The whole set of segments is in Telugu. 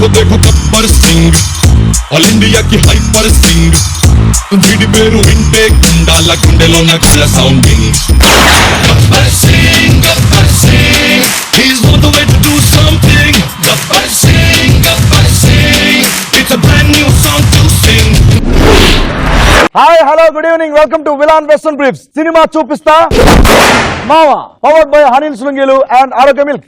देखो देखो गब्बर सिंह ऑल इंडिया की हाइपर सिंह వీడి పేరు వింటే గుండాల గుండెలో నగల sounding Gabbar Singh he's on the way to do something Gabbar Singh it's a brand new song to sing hi hello good evening welcome to విలాన్ western briefs cinema చూపిస్తా మావా పవర్డ్ బై హనీల్ శృంగేలు అండ్ ఆరోగ్య మిల్క్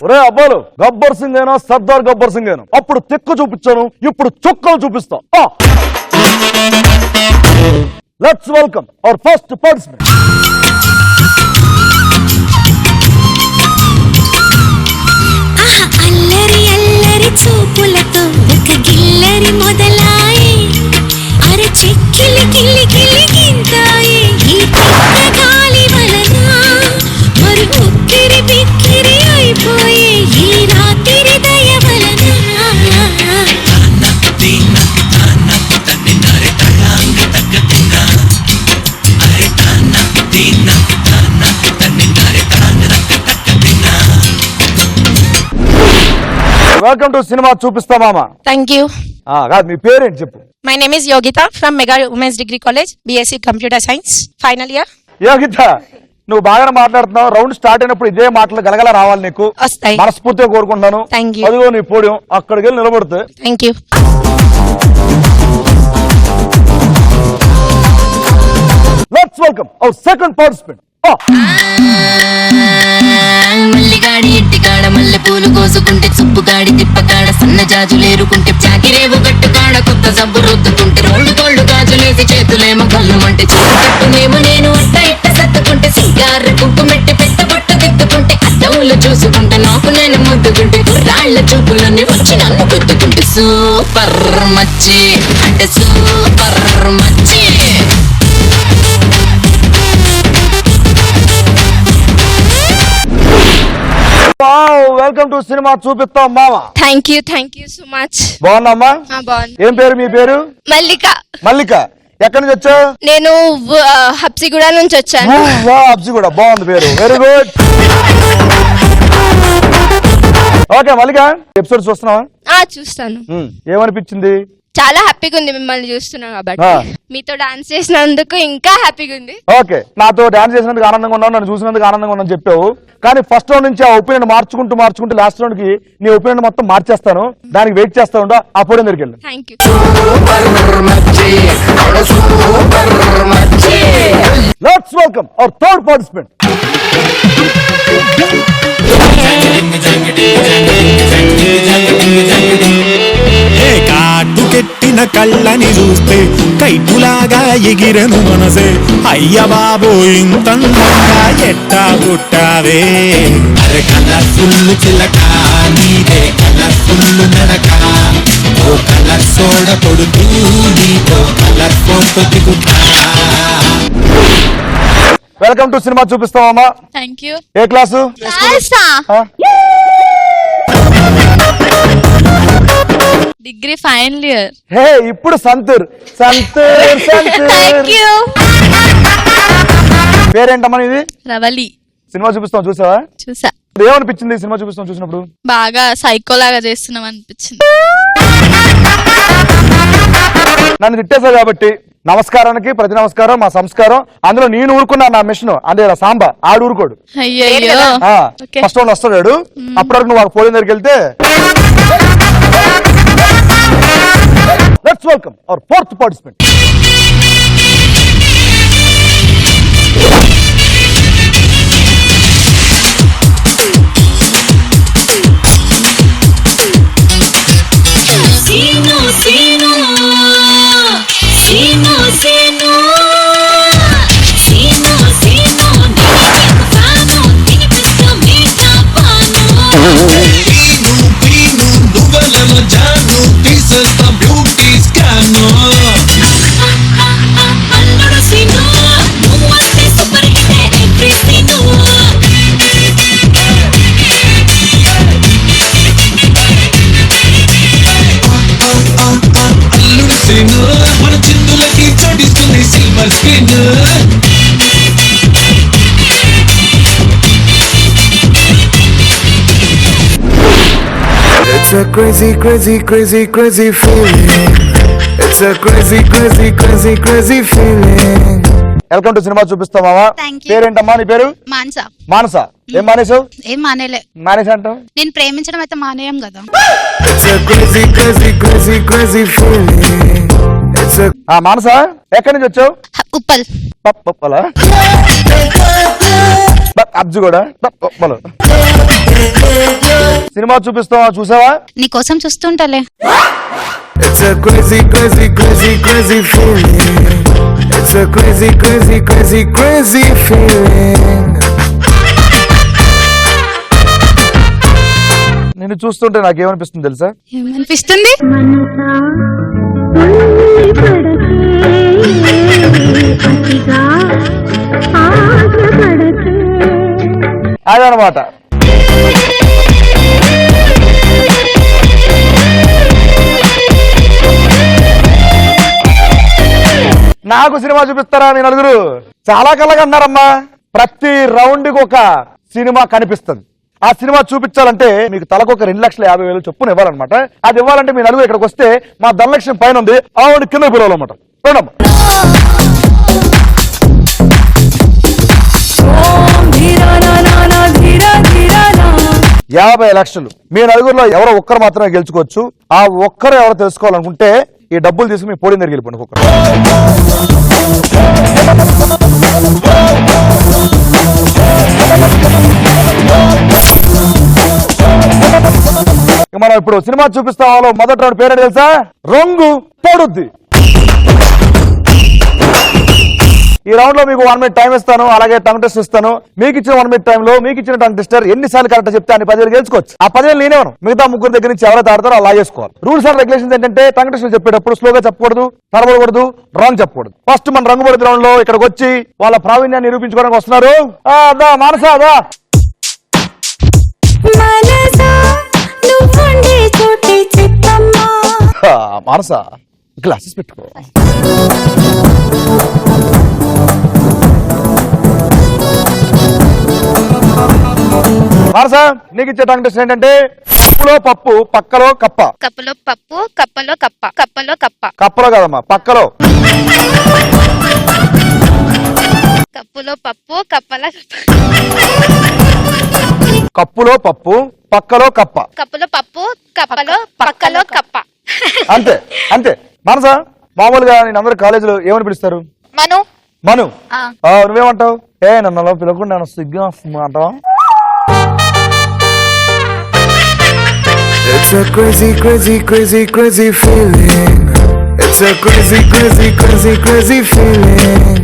ఒరే అబ్బాలు గబ్బర్ సింగ్ అయినా సర్దార్ గబ్బర్ సింగ్ అయినా అప్పుడు తిక్కు చూపించాను ఇప్పుడు చుక్కలు చూపిస్తా let's welcome hour first participant అల్లరి అల్లరి చూపులతో ఒక గిల్లరి మొదలాయి అరే చెక్కిలి కిలి కిలి గింతాయి ఈ పిట్ట గాలి వలన మరి ఉక్కిరి బిక్కిరి అయిపోయి ఈ రాత్రి దయ వలన వెల్కమ్ టు సినిమా చూపిస్తా మామ. Thank you. కాదు మీ పేరేంటి చెప్పు. My name is Yogita from Mega Women's Degree College, BSc Computer Science, final year. Yogita నువ్వు బాగా మాట్లాడుతున్నావు. రౌండ్ స్టార్ట్ అయినప్పుడు ఇదే మాటలు గలగల రావాలి నీకు. వస్తాయి. మనస్ఫూర్తిగా కోరుకుంటున్నాను. Thank you. అదిగో నీ పోడియం అక్కడికి వెళ్ళి నిలబడితే. Thank you. Let's welcome our second participant. మల్లిగాడి ఇంటికాడ మల్లె పూలు కోసుకుంటే సుప్పుగాడి తిప్పకాడ సన్న జాజులేరుకుంటే చాకిరేవు గట్టుకాడ కొత్త సబ్బు రుద్దుకుంటే రోడ్డు కోళ్ళు గాజులేసి చేతులేమో కళ్ళమంటే చేతునేమో నేను అట్ట ఇట్ట సత్తుకుంటే సింగార కుంకుమెట్టి పెట్టబొట్టు దిద్దుకుంటే అద్దవులు చూసుకుంటే నాకు నేను ముద్దుకుంటే రాళ్ల చూపులన్నీ వచ్చి నన్ను గుద్దుకుంటే సూపర్ మచ్చి అంటే సూపర్ మచ్చి. వెల్కమ్ టు సినిమా చూపిస్తాం మామ. Thank you so much. బాగున్నామ్మా? బాగున్నా. ఏం పేరు మీ పేరు? మల్లిక. మల్లిక. ఎక్కడి నుంచి వచ్చావు? నేను హబ్సిగూడ నుంచి వచ్చాను. హబ్సిగూడ బాగుంది పేరు. Very good. ఓకే మల్లిక ఎపిసోడ్ చూస్తున్నావా? చూస్తాను. ఏమనిపించింది? చాలా హ్యాపీగా ఉంది మిమ్మల్ని చూస్తున్నా కాబట్టి. మీతో డాన్స్ చేసినందుకు ఇంకా హ్యాపీగా ఉంది. ఓకే నాతో డాన్స్ చేసినందుకు ఆనందంగా ఉన్నావు, నన్ను చూసినందుకు ఆనందంగా ఉన్నాను చెప్పావు. కానీ ఫస్ట్ రౌండ్ నుంచి ఆ ఒపీనియన్ మార్చుకుంటూ లాస్ట్ రౌండ్ కి నీ ఒపీనియన్ మొత్తం మార్చేస్తాను. దానికి వెయిట్ చేస్తా ఉంటా. అప్పుడు దగ్గరికి వెళ్ళి thank you. Let's welcome our third participant. కాటుకెట్టిన కళ్ళని చూస్తే కైటులాగా ఎగిరను మనసే అయ్య బాబో ఇంతంగా ఎట్టా పుట్టావే అరే కలర్ఫుల్ చిలక నీదే కలర్ఫుల్ నడక ఓ కలర్ సోడ కొడుతూ నీతో కలర్ ఫోటో దిగుతా. వెల్కమ్ టు సినిమా చూపిస్తామమ్మా. Thank you. ఏ class? Degree final year. Hey ఇప్పుడు సంతూర్. పేరేంటమ్మా ఇది? రవలి. సినిమా చూపిస్తాం చూసావా? చూసా. ఏమనిపించింది సినిమా చూపిస్తాం చూసినప్పుడు? బాగా సైకోలాగా చేస్తున్నాం అనిపించింది. నన్ను తిట్టేశావు కాబట్టి నమస్కారానికి ప్రతి నమస్కారం మా సంస్కారం. అందులో నేను ఊరుకున్నా నా మిషన్ అదే సాంబా ఆడు ఊరుకోడు. ఫస్ట్ రౌండ్ వస్తాడు. అప్పటివరకు నువ్వు పోలిన దగ్గరికి వెళ్తే. Let's welcome hour fourth participant. a crazy, crazy, crazy, crazy feeling. It's a crazy, crazy, crazy, crazy feeling. Welcome to cinema చూపిస్తావా? Thank you. పేరేంటమ్మా నీ పేరు? మాన్సా. మానస. ఏం మానేసావు? ఏం మానేలే. మానేసా అంటావు? నేను ప్రేమించడం అయితే మానేయం కదా. It's a crazy, crazy, crazy, crazy feeling. It's a మానస ఎక్కడి నుంచి వచ్చావు? ఉప్పల్. పప్పలా అబ్జు కూడా పప్పలు. సినిమా చూపిస్తావా? చూసావా? నీ కోసం చూస్తుంటలే. It's a crazy, crazy, crazy, crazy feeling. It's a crazy, crazy, crazy, crazy feeling. నేను చూస్తుంటే నాకేమనిపిస్తుంది తెలుసా? ఏమనిపిస్తుంది? అదనమాట. నాకు సినిమా చూపిస్తారా మీ నలుగురు? చాలా కళ్ళగా అన్నారమ్మా. ప్రతి రౌండ్ కి ఒక సినిమా కనిపిస్తుంది. ఆ సినిమా చూపించాలంటే మీకు తలకు ఒక 2,50,000 చొప్పున ఇవ్వాలన్నమాట. అది ఇవ్వాలంటే మీ నలుగురు ఇక్కడికి వస్తే మా ధనలక్ష్యం పైన ఉంది, ఆవిడ కింద పిలవాలన్నమాట. చూడమ్మా. 50 లక్షలు. మీ నలుగురులో ఎవరో ఒక్కరు మాత్రమే గెలుచుకోవచ్చు. ఆ ఒక్కరు ఎవరో తెలుసుకోవాలనుకుంటే ఈ డబ్బులు తీసుకుని మీ పోడిన దగ్గరికి వెళ్ళిపోండి. ఒక్కరు మనం ఇప్పుడు సినిమా చూపిస్తామో మొదటి రౌండ్ పేరు తెలుసా? రంగు పొడుద్ది. ఈ రౌండ్ లో మీకు 1 minute టైం ఇస్తాను, అలాగే టంగ్ టెస్ట్ ఇస్తాను. మీకు ఇచ్చిన 1 minute టైంలో మీకు ఇచ్చిన టంగ్ టెస్టర్ ఎన్నిసార్లు కరెక్ట్ చెప్తే అన్ని 10,000 గెలుచుకోవచ్చు. ఆ 10,000 నేనేమను మిగతా ముగ్గురు దగ్గర నుంచి ఎవరైతే ఆడతారో అలా చేసుకోవాలి. రూల్స్ అండ్ రెగ్యులేషన్స్ ఏంటంటే టంగ్ టెస్ట్ చెప్పేటప్పుడు స్లోగా చెప్పకూడదు, తరబడకూడదు, రాంగ్ చెప్పకూడదు. ఫస్ట్ మన రంగు పొడి రౌండ్ లో ఇక్కడికి వచ్చి వాళ్ళ ప్రావీణ్యాన్ని నిరూపించుకోవడానికి వస్తున్నారు. మానస మానస గ్లాసెస్ పెట్టుకో. మానస నీకు ఇచ్చే టంగ్ టెస్ట్ ఏంటంటే కప్పులో పప్పు పక్కలో కప్ప. కప్పులో పప్పు కప్పలో కప్ప. కప్పలో కప్ప. కప్పలో కదమ్మా, పక్కలో. కప్పులో పప్పు కప్పల కప్పులో పప్పు పక్కలో కప్ప. కప్పులో పప్పు కప్పలో పక్కలో కప్ప. అంతే అంతే. మానస మామూలుగా నేను అందరు కాలేజీలో ఏమని పిలుస్తారు? మను. మను. నువ్వేమంటావు? నన్ను అలా పిలవకుండా నేను సిగ్గా వస్తుంది అంటావా? It's a crazy, crazy, crazy, crazy feeling. It's a crazy, crazy, crazy, crazy feeling.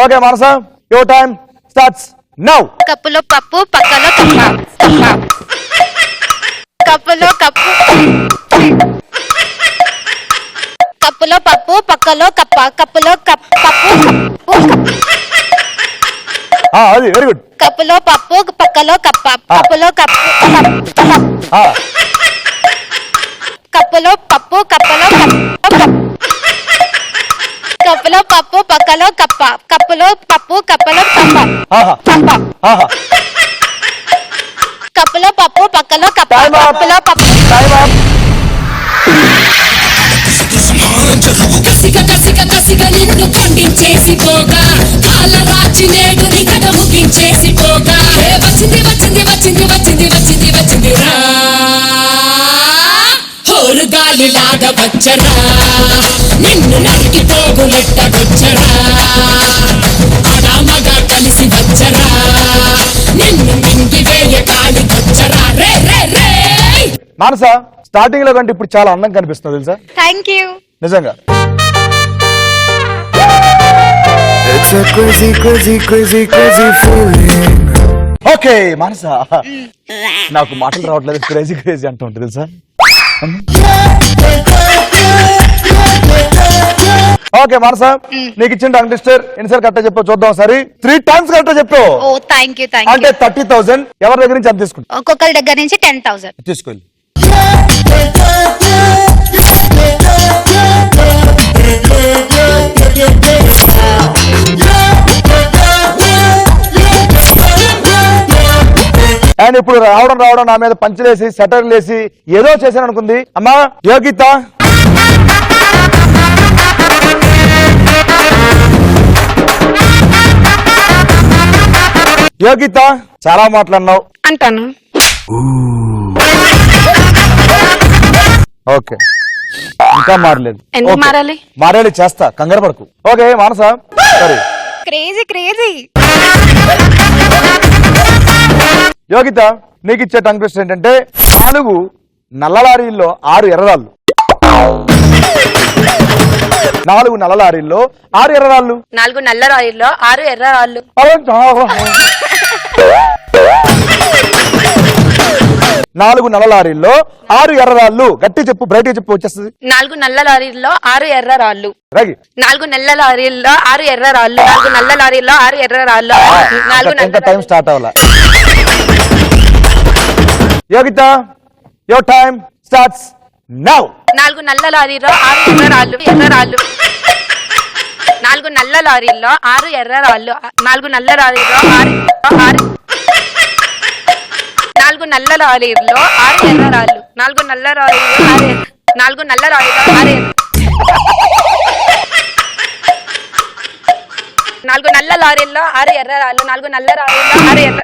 Okay, Manasa, your time starts now. కప్పులో పప్పు పక్కలో కప్ప. కప్పులో కప్పు. కప్పులో పప్పు పక్కలో కప్ప. కప్పులో పప్పు. అది వెరీ గుడ్. కప్పులో పప్పు పక్కలో కప్ప. కప్పులో కప్పు. కప్పులో పప్పు కప్పలో కప్ప. కప్పులో పప్పు పక్కలో కప్ప. కప్పులో పప్పు కప్పలో కప్ప. కప్పులో పప్పు పక్కలో కప్ప. కప్పులో పప్పు. కసిగా కసిగా కసిగా నిన్ను పండించేసి పోగా కాల రాచి నేడు నికట ముగించేసి పోగా వచ్చింది వచ్చింది వచ్చింది వచ్చింది వచ్చింది వచ్చింది రా హోరు గాలి లాగా వచ్చరా నిన్ను నరికి పోగులెట్టగొచ్చరా ఆడామగా కలిసి వచ్చరా నిన్ను మింగి వేయ కాలి వచ్చరా రే రే రే. మానస స్టార్టింగ్ లో కంటే ఇప్పుడు చాలా అందం కనిపిస్తుంది తెలుసా? Thank you. నిజంగా. It's a crazy, crazy, crazy, crazy feeling. Okay Manasa, నాకు మాటలు రావట్లేదు, క్రేజీ క్రేజీ అంటూ ఉంటుంది తెలుసా? ఓకే మానస, నీకు ఇచ్చిన టంగ్ టెస్టర్ ఎన్నిసార్లు కరెక్ట్ చెప్పావు చూద్దాం సరే. 3 times కరెక్ట్ చెప్పావు. ఓ థ్యాంక్ యూ. అంటే 30,000. ఎవరి దగ్గర నుంచి అంత తీసుకుంటా? ఒక్కొక్కరి దగ్గర నుంచి 10,000 తీసుకోండి. అండ్ ఇప్పుడు రావడం నా మీద పంచలేసి సెటర్లు వేసి ఏదో చేశాను అనుకుంది. అమ్మా యోగిత, యోగిత చాలా మాట్లాడినావు అంటాను. ఓకే, ఇంకా మారలేదు. ఎందుకు ఓకే. మారాలి? మారేది చేస్తా, కంగారు పడకు. ఓకే మానస, సరే క్రేజీ క్రేజీ. యోగిత, నీకు ఇచ్చే టంగ్ ట్విస్టర్ ఏంటంటే 4 నల్ల లారీల్లో 6 ఎర్రరాళ్ళు. 4 నల్ల లారీల్లో 6 ఎర్రరాళ్ళు. 4 నల్ల రాయిల్లో 6 ఎర్ర రాళ్ళు. 4 నల్ల లారీల్లో 6 ఎర్రరాళ్ళు. గట్టి చెప్పు, బ్రైట్ చెప్పు, వచ్చేస్తుంది. 4 నల్ల లారీల్లో 6 ఎర్ర రాళ్ళు. రాగి 4 నల్ల లారీల్లో 6 ఎర్ర రాళ్ళు. 4 నల్ల లారీల్లో 6 ఎర్ర రాళ్ళు. 4 ఇంకా టైం స్టార్ట్ అవ్వాల. Yogita, your time starts now. 4 నల్ల లారీల్లో 6 ఎర్ర రాళ్ళు. 4 నల్ల లారీల్లో 6 ఎర్ర రాళ్ళు. 4 నల్ల లారీల్లో 6 4 నల్ల లారీల్లో 6 ఎర్ర రాళ్ళు. 4 నల్ల లారీల్లో 4 నల్ల లారీల్లో 6 4 నల్ల లారీల్లో 6 ఎర్ర రాళ్ళు. 4 నల్ల లారీల్లో 6 ఎర్ర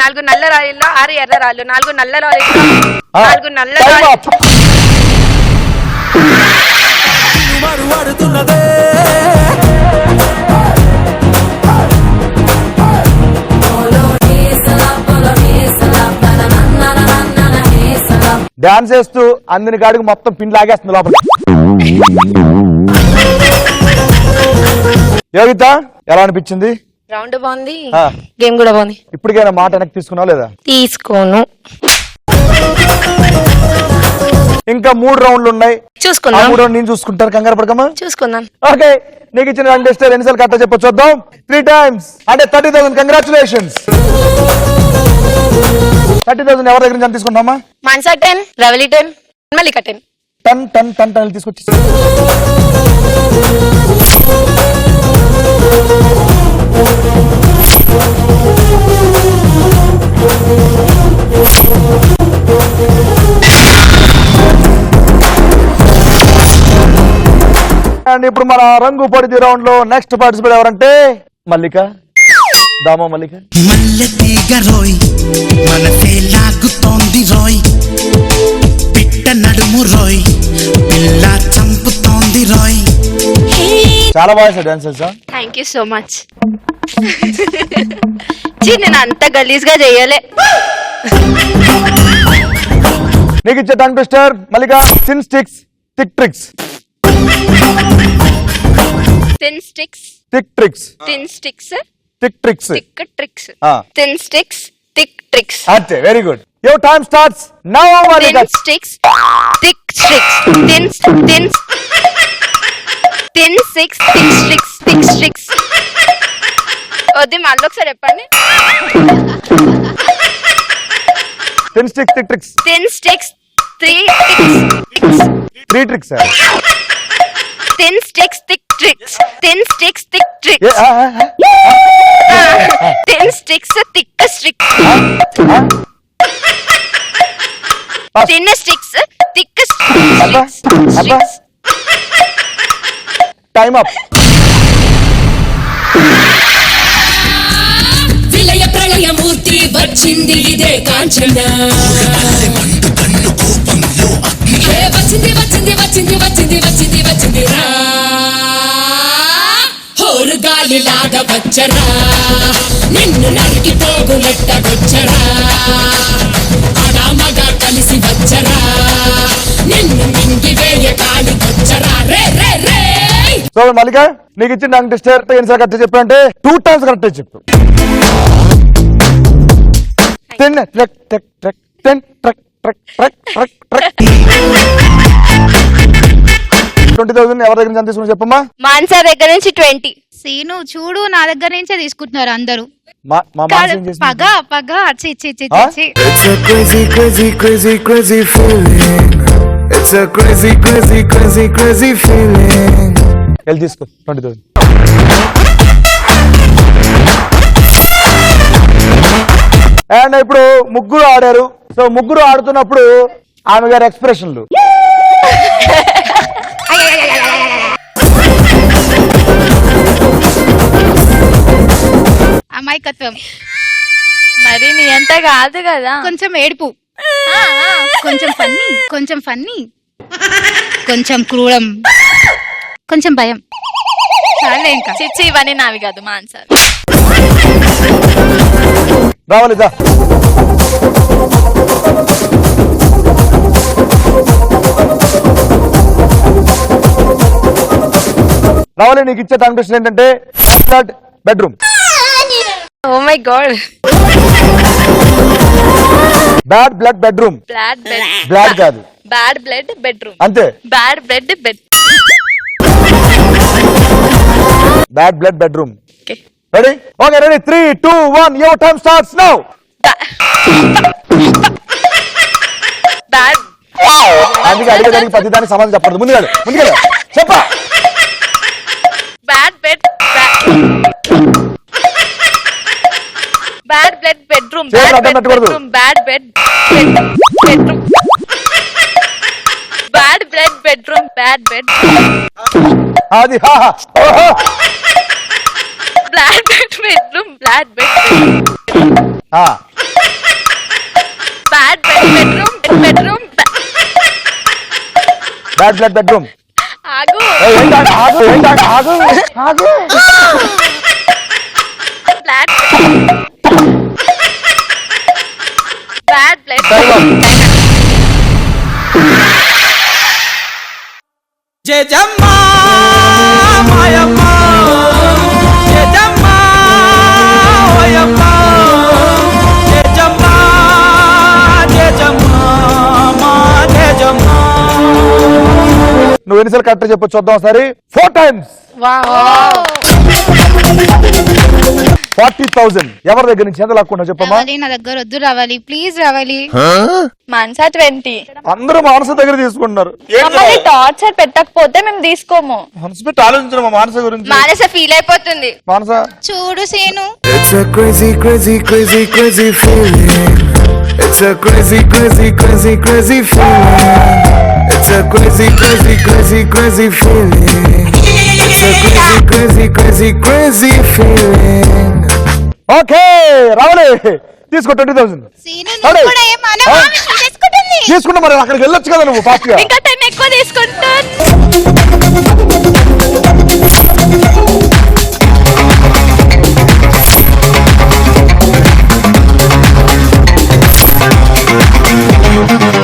4 నల్ల లారీల్లో 6 ఎర్ర రాళ్ళు. 4 నల్ల లారీల్లో 4 నల్ల డాన్స్ చేస్తూ అందిన కాడికి మొత్తం పిన్ లాగేస్తుంది లోపల. యోగిత, ఎలా అనిపించింది? రౌండ్ బాగుంది, ఆ. గేమ్ కూడా బాగుంది. ఇప్పటికైనా మాట వెనక్కి తీసుకున్నావు లేదా? తీసుకోను, ఇంకా 3 రౌండ్లు ఉన్నాయి. చూసుకుందాం. 3 రౌండ్ నేను చూసుకుంటాను, కంగారు పడకమ్మా. చూసుకుందాం. ఓకే, నీకు ఇచ్చిన టంగ్ ట్విస్టర్ ఎన్నిసార్లు కరెక్ట్ చెప్పొచ్చు చూద్దాం. 3 times అంటే 30,000. కంగ్రాచులేషన్స్. 30,000 ఎవరి దగ్గర నుంచి తీసుకుంటామా? మాన్సా 10, రవలి 10, మల్లిక 10. 10 తీసుకొచ్చి అండ్ ఇప్పుడు మన రంగు పొడిది రౌండ్ లో నెక్స్ట్ పార్టిసిపేట్ ఎవరంటే మల్లిక. దామో మల్లిక. మల్లె తీగ రోయ్ మనసే లాగుతోంది రోయ్, పిట్ట నడుము రోయ్ పిల్ల చంపుతోంది రోయ్. చాలా బాగా dancers. Thank you so much. నేను అంత గలీజ్ గా చెయ్యలే. నీకు ఇచ్చే tongue twister Mallika thin sticks thick tricks. Thin sticks thick tricks. Thin sticks thick tricks. Thick tricks. Thin sticks thick tricks. అంతే, very good. Your time starts now Mallika. Thin sticks thick sticks. Thin sticks thick sticks thick sticks. వద్దు, మళ్ళీ ఒకసారి చెప్పండి. Thin sticks thick tricks. Thin sticks 3 tricks. Thin sticks thick tricks. Thin sticks thick tricks. Thin sticks thick tricks. Thin sticks thick tricks. Time up. విలయ ప్రళయమూర్తి వచ్చింది ఇదే కాంచన. వచ్చింది వచ్చింది వచ్చింది వచ్చింది వచ్చింది వచ్చింది రా, హోరు గాలిలాగా వచ్చరా, నిన్ను నరికి పోగులెట్టగొచ్చరా, ఆడామగా కలిసి వచ్చరా, నిన్ను మింగి వేయ కాలి వచ్చరా రే రే రే. సో మల్లిక, నీకు ఇచ్చిన టంగ్ ట్విస్టర్ ఎన్నిసార్లు కరెక్ట్ చెప్పానంటే 2 times కరెక్ట్ చెప్పు. 10 truck truck truck 10 truck truck truck truck truck. 20,000 ఎవరి దగ్గర నుంచి తీసుకుని చెప్పమ్మా. మాన్సా దగ్గర నుంచి 20. సీను చూడు, నా దగ్గర నుంచే తీసుకుంటున్నారు అందరూ. మా మాన్సా ఏం చేసింది? పగ పగ చి చి చి చి. It's a crazy, crazy, crazy, crazy feeling. It's a crazy, crazy, crazy, crazy feeling. వెళ్ళి తీసుకో 20,000. అండ్ ఇప్పుడు ముగ్గురు ఆడారు. సో ముగ్గురు ఆడుతున్నప్పుడు ఆమె గారి ఎక్స్ప్రెషన్లు. అమాయకత్వం, మరి నీ అంత కాదు కదా. కొంచెం ఏడుపు, కొంచెం ఫన్నీ, కొంచెం ఫన్నీ, కొంచెం క్రూరం, కొంచెం భయం. చాలే ఇంకా. చిచ్చి ఇవన్నీ నావి కాదు మా ఆన్సర్. రావాలిదా రావాలి. నీకు ఇచ్చే కాంపిటీషన్ ఏంటంటే bedroom. Oh my god. Bad blood bedroom. Blood కాదు, బ్యాడ్ బ్లడ్ బెడ్రూమ్. అంతే. Bad blood bed. Bad blood bedroom. Ready? Okay, ready. 3, 2, 1 your time starts now. Bad. అందుకే అడిగేదానికి ప్రతి దానికి సమాధానం చెప్పండి. ముందుగా చెప్పా. Bad bed. Bad blood bedroom. Bad bedroom. Bad bed bedroom. Bad blood bedroom. Bad bed. అది blood bed bedroom. Blood bed. Bad bed bedroom. Bedroom. Bad blood bedroom. ఆగు. ఆగు. బ్లాడ్. Bad blood. జయజమ్మా మాయమ్మ, జయజమ్మా ఓయమ్మ, జయజమ్మా జయజమ్మా మా జయజమ్మా. నువ్వు ఎన్నిసార్లు కరెక్ట్ చెప్పొచ్చు చూద్దాం ఒకసారి. 4 times. 40,000 ఎవరి దగ్గర నుంచి ఎంత లాక్కుంటా చెప్పమ్మా. నా దగ్గర వద్దు, రావాలి ప్లీజ్, రావాలి. మాన్సా 20. అందరూ మానస దగ్గర తీసుకుంటున్నారు. టార్చర్ పెట్టకపోతే మేము తీసుకోము. మనసు పెట్టి ఆలోచించిన మా మానస గురించి. మానస ఫీల్ అయిపోతుంది. మానస చూడు సేను. It's a crazy, crazy, crazy, crazy feeling. It's a crazy, crazy, crazy, crazy feeling. It's a crazy, crazy, crazy, crazy feeling. It's a crazy, crazy, crazy, crazy feeling. Okay రావాలి, తీసుకో 20,000. సీను నువ్వు కూడా ఏమన్నా తీసుకుంటుంది. తీసుకుంటా మరి అక్కడికి వెళ్ళొచ్చు కదా నువ్వు ఫాస్ట్ గా. ఇంకా 10 ఎక్కువ తీసుకుంటాను.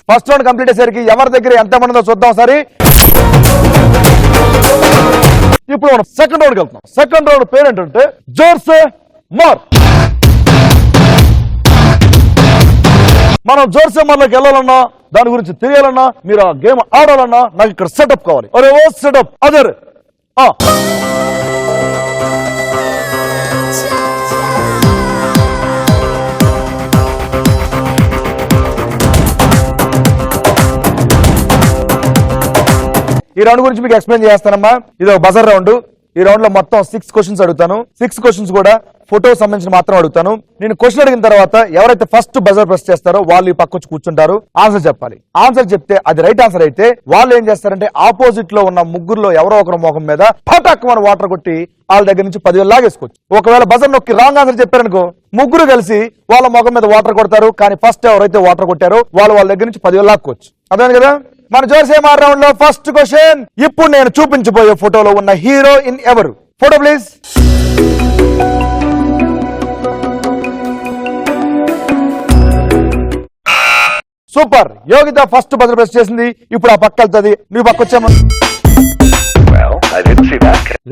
ఫస్ట్ రౌండ్ కంప్లీట్ అయ్యేసరికి ఎవరి దగ్గర ఎంత మందిదో చూద్దాం సరే. ఇప్పుడు మనం సెకండ్ రౌండ్కి వెళ్తున్నాం. సెకండ్ రౌండ్ పేరు ఏంటంటే జోర్సే మార్. మనం జోర్సే మార్లోకి వెళ్ళాలన్నా, దాని గురించి తెలియాలన్నా, మీరు ఆ గేమ్ ఆడాలన్నా నాకు ఇక్కడ సెటప్ కావాలి. అరే ఓ సెటప్ అదే. ఈ రౌండ్ గురించి మీకు ఎక్స్ప్లెయిన్ చేస్తానమ్మా. ఇది ఒక బజర్ రౌండ్. ఈ రౌండ్ లో మొత్తం 6 క్వశ్చన్స్ అడుగుతాను. 6 క్వశ్చన్స్ కూడా ఫోటో సంబంధించిన మాత్రం అడుగుతాను. నేను క్వశ్చన్ అడిగిన తర్వాత ఎవరైతే ఫస్ట్ బజర్ ప్రెస్ చేస్తారో వాళ్ళు ఈ పక్క వచ్చి కూర్చుంటారు. ఆన్సర్ చెప్పాలి. ఆన్సర్ చెప్తే అది రైట్ ఆన్సర్ అయితే వాళ్ళు ఏం చేస్తారంటే ఆపోజిట్ లో ఉన్న ముగ్గురులో ఎవరో ఒకరి ముఖం మీద పటాక్ మన వాటర్ కొట్టి వాళ్ళ దగ్గర నుంచి 10,000 లాగేసుకోవచ్చు. ఒకవేళ బజర్ నొక్కి రాంగ్ ఆన్సర్ చెప్పారనుకో ముగ్గురు కలిసి వాళ్ళ ముఖం మీద వాటర్ కొడతారు. కానీ ఫస్ట్ ఎవరైతే వాటర్ కొట్టారో వాళ్ళ దగ్గర నుంచి 10,000 లాక్కోవచ్చు. అదే కదా మన జోర్సే మార్ రౌండ్ లో ఫస్ట్ క్వశ్చన్. ఇప్పుడు నేను చూపించబోయే ఫోటోలో ఉన్న హీరో ఇన్ ఎవరు? Photo please. Super. Yogita first buzzer press చేసింది. ఇప్పుడు ఆ పక్క వెళ్తుంది. నువ్వు పక్క వచ్చామా?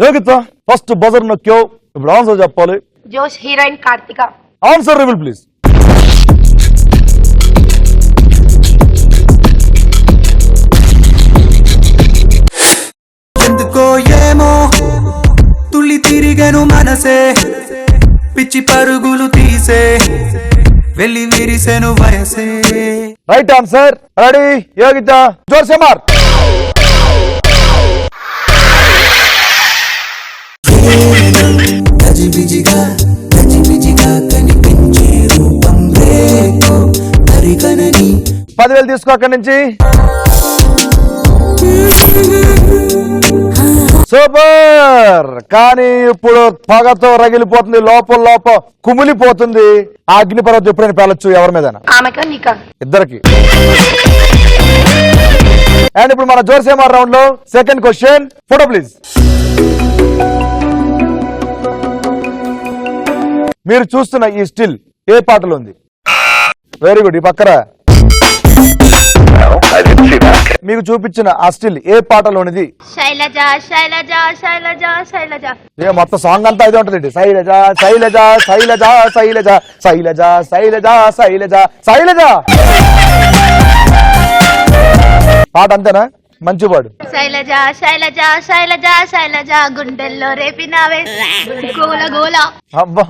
యోగిత ఫస్ట్ బజర్ నొక్కావు. ఇప్పుడు ఆన్సర్ చెప్పాలి. Josh heroine Karthika. Answer reveal please. ఎందుకో ఏమో తుళ్ళి తిరిగను మనసే, పిచ్చి పరుగులు తీసే వెళ్ళి విరిసెను వయసే. Right answer. రెడీ యోగిత జోర్సే మార్. గజిబిజిగా కనిపించే రూపం రే, 10,000 తీసుకో అక్కడి నుంచి. సూపర్. కానీ ఇప్పుడు పగతో రగిలిపోతుంది, లోపల కుమిలిపోతుంది. ఆ అగ్నిపర్వతం ఎప్పుడైనా పేలొచ్చు ఎవరి మీద? ఆమెకా నీకా? ఇద్దరికి. అండ్ ఇప్పుడు మన జోర్సేమార్ రౌండ్ లో సెకండ్ క్వశ్చన్. Photo please. మీరు చూస్తున్న ఈ స్టిల్ ఏ పాటలో ఉంది? Very good. ఈ పక్కన మీకు చూపించిన ఆ స్టిల్ ఏ పాటలోనిది? శైలజ శైలజ శైలజ శైలజ. ఏ మొత్తం సాంగ్ అంతా ఇదే ఉంటుంది. శైలజ శైలజ శైలజ శైలజ శైలజ శైలజ శైలజ శైలజ. పాట అంతేనా? మంచి పాడు. శైలజ శైలజ శైలజ శైలజ గుండెల్లో రేపినావే గోల గోల. అబ్బా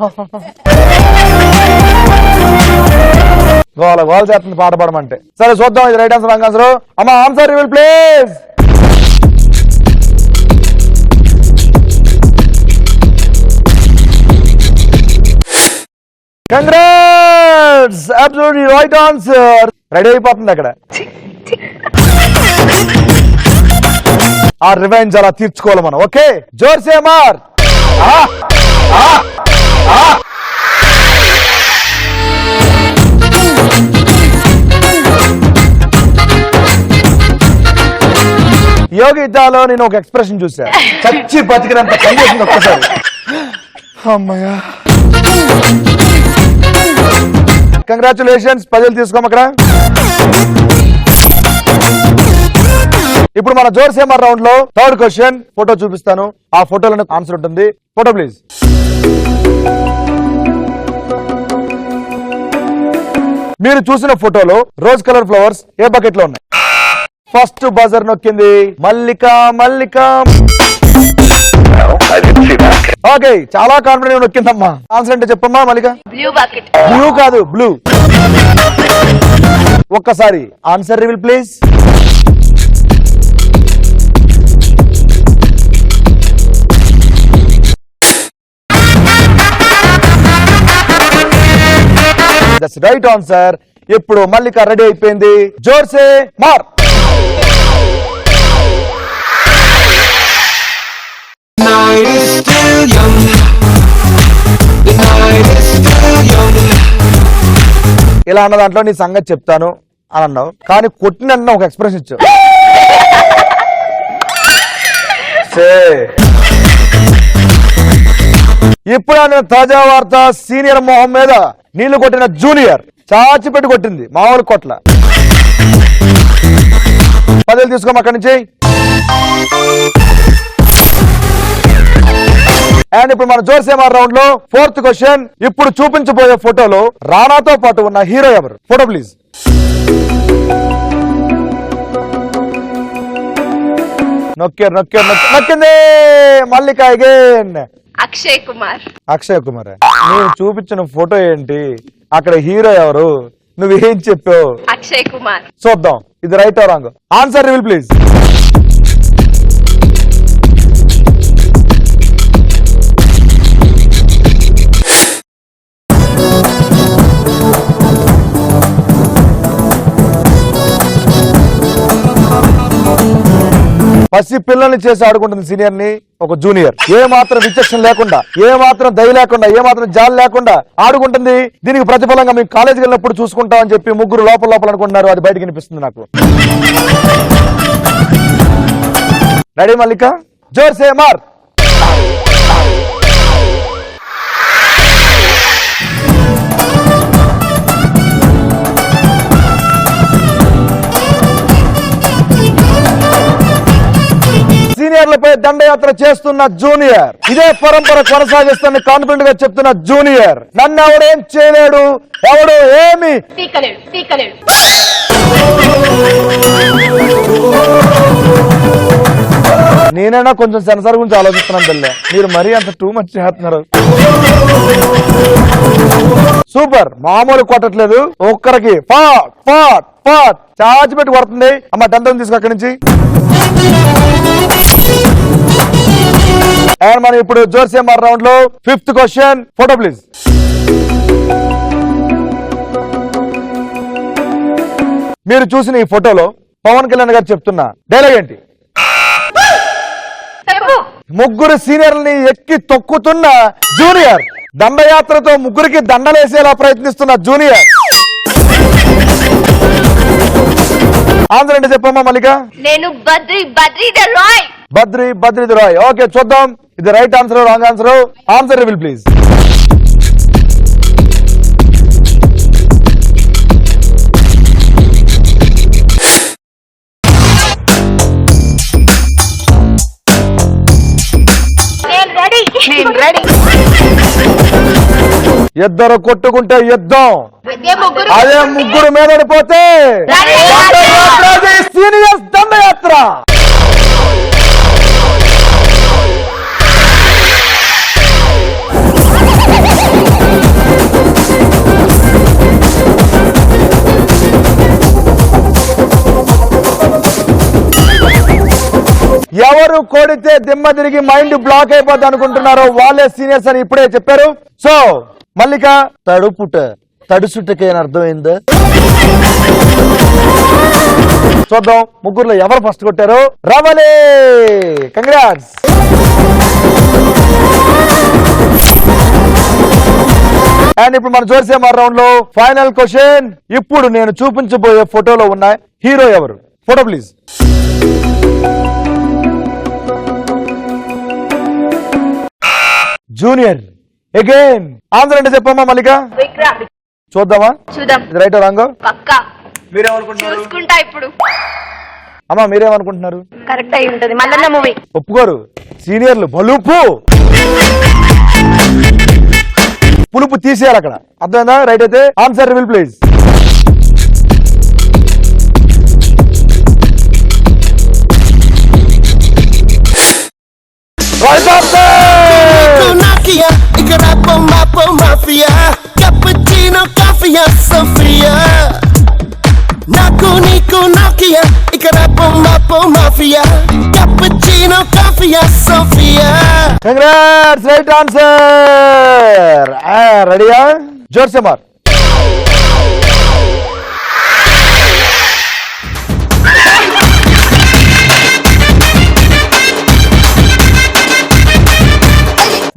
గోల గోల చేస్తుంది పాట పాడమంటే. సరే చూద్దాం ఇది రైట్ ఆన్సర్ రాంగ్ ఆన్సర్. అమ్మా answer reveal please. Congrats, absolutely right answer. Ready అయిపోతుంది అక్కడ. ఆ రివెంజ్ అలా తీర్చుకోవాలి మనం. ఓకే జోర్సేమార్. యోగితాలో నేను ఒక ఎక్స్ప్రెషన్ చూసా, చచ్చి బతికినంత పని చేసింది ఒక్కసారి. అమ్మయ్యా, కంగ్రాచులేషన్స్. 10,000 తీసుకోమ అక్కడ. ఇప్పుడు మన జోర్సేమార్ రౌండ్ లో థర్డ్ క్వశ్చన్. ఫోటో చూపిస్తాను, ఆ ఫోటోలో ఆన్సర్ ఉంటుంది. Photo please. మీరు చూసిన ఫోటోలో రోజ్ కలర్ ఫ్లవర్స్ ఏ బకెట్ లో ఉన్నాయి? ఫస్ట్ బజర్ నొక్కింది మల్లిక. మల్లిక ఓకే, చాలా కాన్ఫిడెంట్ నొక్కిందమ్మా. ఆన్సర్ అంటే చెప్పమ్మా. మల్లిక బ్లూ బకెట్. బ్లూ కాదు, బ్లూ. ఒక్కసారి answer reveal please. That's right answer. ఇప్పుడు మల్లిక రెడీ అయిపోయింది. జోర్సే మార్. ఇలా అన్న దాంట్లో నీ సంగతి చెప్తాను అని అన్నావు, కానీ కొట్టిన ఒక ఎక్స్ప్రెషన్ ఇచ్చావు. ఇప్పుడు నేను తాజా వార్త. సీనియర్ మొహం మీద నీళ్లు కొట్టిన జూనియర్ చాచిపెట్టి కొట్టింది, మామూలు కొట్ల. 10,000 తీసుకోమ అక్కడి నుంచి. అండ్ ఇప్పుడు మన జోర్సేమార్ రౌండ్ లో ఫోర్త్ క్వశ్చన్. ఇప్పుడు చూపించబోయే ఫోటోలో రానాతో పాటు ఉన్న హీరో ఎవరు? Photo please. నొక్కింది మల్లిక అగైన్. అక్షయ్ కుమార్. అక్షయ్ కుమార్. నేను చూపించిన ఫోటో ఏంటి? అక్కడ హీరో ఎవరు? నువ్వేం చెప్పావు? అక్షయ్ కుమార్. చూద్దాం ఇది right are wrong. Answer reveal please. పసి పిల్లల్ని చేసి ఆడుకుంటుంది సీనియర్ ని ఒక జూనియర్. ఏ మాత్రం విచక్షణ లేకుండా, ఏ మాత్రం దయ లేకుండా, ఏ మాత్రం జాలి లేకుండా ఆడుకుంటుంది. దీనికి ప్రతిఫలంగా మేము కాలేజీకి వెళ్ళినప్పుడు చూసుకుంటామని చెప్పి ముగ్గురు లోపల అనుకుంటున్నారు. అది బయటకు వినిపిస్తుంది నాకు. రెడీ మల్లిక? జోర్సేమార్. సీనియర్లపై దండయాత్ర చేస్తున్న జూనియర్, ఇదే పరంపర కొనసాగిస్తున్న కాన్ఫిడెంట్ గా చెప్తున్న జూనియర్, నన్ను ఎవడేం చేయలేడు, ఎవడు ఏమి నేనైనా కొంచెం సెన్సార్ గురించి ఆలోచిస్తున్నాను తల్లి. మీరు మరీ అంత టూ మచ్ చేస్తున్నారు. సూపర్. మామూలు కొట్టట్లేదు. ఒక్కరికి పాట్ పాట్ పాట్ చాచి పెట్టి కొడుతుంది. అమ్మ 10,000 తీసుకో అక్కడి నుంచి. అండ్ మనం ఇప్పుడు జోర్సేమార్ రౌండ్ లో ఫిఫ్త్ క్వశ్చన్. Photo please. మీరు చూసిన ఈ ఫోటోలో పవన్ కళ్యాణ్ గారు చెప్తున్న డైలాగ్ ఏంటి? ముగ్గురు సీనియర్ని ఎక్కి తొక్కుతున్న జూనియర్, దండయాత్రతో ముగ్గురికి దండలేసేలా ప్రయత్నిస్తున్న జూనియర్. ఆన్సర్ అంటే చెప్పమ్మా మల్లిక. నేను బద్రీ ద రాయ్. ఓకే, చూద్దాం ఇది right answer wrong answer. Answer reveal please. ఇద్దరు కొట్టుకుంటే యుద్ధం, అదే ముగ్గురు మీద పడిపోతే సీనియర్స్ దండయాత్ర. ఎవరు కొడితే దిమ్మ తిరిగి మైండ్ బ్లాక్ అయిపోద్ది అనుకుంటున్నారో వాళ్ళే సీనియర్స్ అని ఇప్పుడే చెప్పారు. సో మల్లిక, తడుసుటకేనా అర్థమైందా? చూద్దాం ముగ్గురులో ఎవరు ఫస్ట్ కొట్టారు. రవలే, కంగ్రాట్స్. అండ్ ఇప్పుడు మన జోర్సేమార్ రౌండ్ లో ఫైనల్ క్వశ్చన్. ఇప్పుడు నేను చూపించబోయే ఫోటోలో ఉన్న హీరో ఎవరు? Photo please. Junior again. Answer అంటే చెప్పమ్మా మల్లిక. చూద్దామా, ఇది రైట్ రాంగ్? మీరేమనుకుంటున్నారు? ఇప్పుడు అమ్మా మీరేమనుకుంటున్నారు? కరెక్ట్ అయి ఉంటది, మల్లన్న మూవీ. ఒప్పుకోరు సీనియర్లు. పులుపు తీసేయాలి అక్కడ, అర్థమైందా? రైట్ అయితే ఆన్సర్ రివీల్ ప్లీజ్. నాకు నీకు నాకియా ఇక్కడ mafia cappuccino coffee Sofia. Congrats, right answer. రెడీయా? జోర్సేమార్.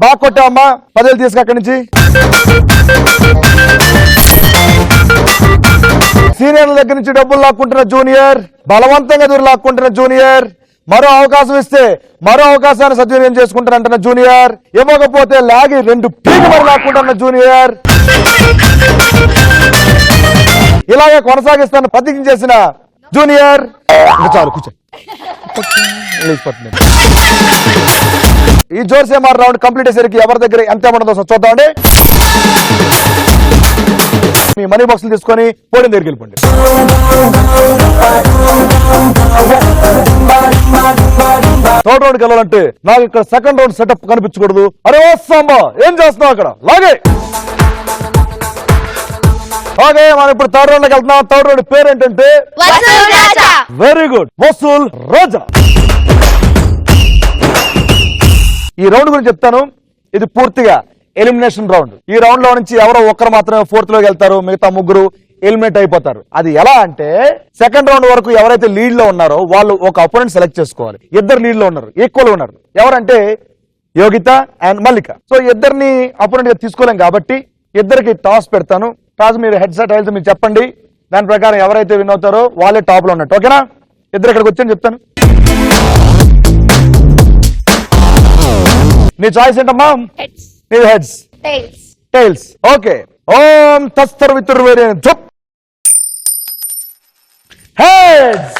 బాగా కొట్టావమ్మా, 10,000 తీసుకు అక్కడి నుంచి. సీనియర్ల దగ్గర నుంచి డబ్బులు లాక్కుంటున్న జూనియర్, బలవంతంగా దూరం లాక్కుంటున్న జూనియర్, మరో అవకాశం ఇస్తే మరో అవకాశాన్ని సద్వినియోగం చేసుకుంటారంటున్న జూనియర్, ఇవ్వకపోతే లాగి 2 పీకి మరి లాక్కుంటున్న జూనియర్. ఇలాగే కొనసాగిస్తాను ప్రతిజ్ఞ చేసిన జూనియర్. చాలు కూర్చో. ఈ జోర్సేమార్ రౌండ్ కంప్లీట్ అయ్యేసరికి ఎవరి దగ్గర ఎంత అమౌంట్ ఉందో చూద్దామండి. మీ మనీ బాక్స్ తీసుకొని పోడిన దగ్గరికి వెళ్ళిపోండి. థర్డ్ రౌండ్ వెళ్ళాలంటే నాకు ఇక్కడ సెకండ్ రౌండ్ సెటప్ కనిపించకూడదు. అరే ఓ సాంబా, ఏం చేస్తున్నావు అక్కడ? లాగే. ఓకే, మనం ఇప్పుడు థర్డ్ రౌండ్ లోకి వెళ్తున్నాం. థర్డ్ రౌండ్ పేరు ఏంటంటే వెరీ గుడ్, వసూల్ రాజా. ఈ రౌండ్ గురించి చెప్తాను. ఇది పూర్తిగా ఎలిమినేషన్ రౌండ్. ఈ రౌండ్ లో నుంచి ఎవరో ఒక్కరు మాత్రమే ఫోర్త్ లోకి వెళ్తారు, మిగతా ముగ్గురు ఎలిమినేట్ అయిపోతారు. అది ఎలా అంటే సెకండ్ రౌండ్ వరకు ఎవరైతే లీడ్ లో ఉన్నారో వాళ్ళు ఒక అపోనెంట్ సెలెక్ట్ చేసుకోవాలి. ఇద్దరు లీడ్ లో ఉన్నారు, ఈక్వల్ ఉన్నారు. ఎవరంటే యోగిత అండ్ మల్లిక. సో ఇద్దరిని అపోనెంట్ గా తీసుకోలేం కాబట్టి ఇద్దరికి టాస్ పెడతాను. టాస్ మీరు హెడ్ సెట్ అయితే మీరు చెప్పండి, దాని ప్రకారం ఎవరైతే విన్ అవుతారో వాళ్ళే టాప్ లో ఉన్నట్టు. ఓకేనా? ఇద్దరు ఇక్కడికి వచ్చని చెప్తాను. నీ చాయిస్ ఏంటమ్మా? నీది హెడ్స్, టైల్స్. ఓకే, ఓం తస్తర్ వితుర్వేరే జప్ హెడ్స్.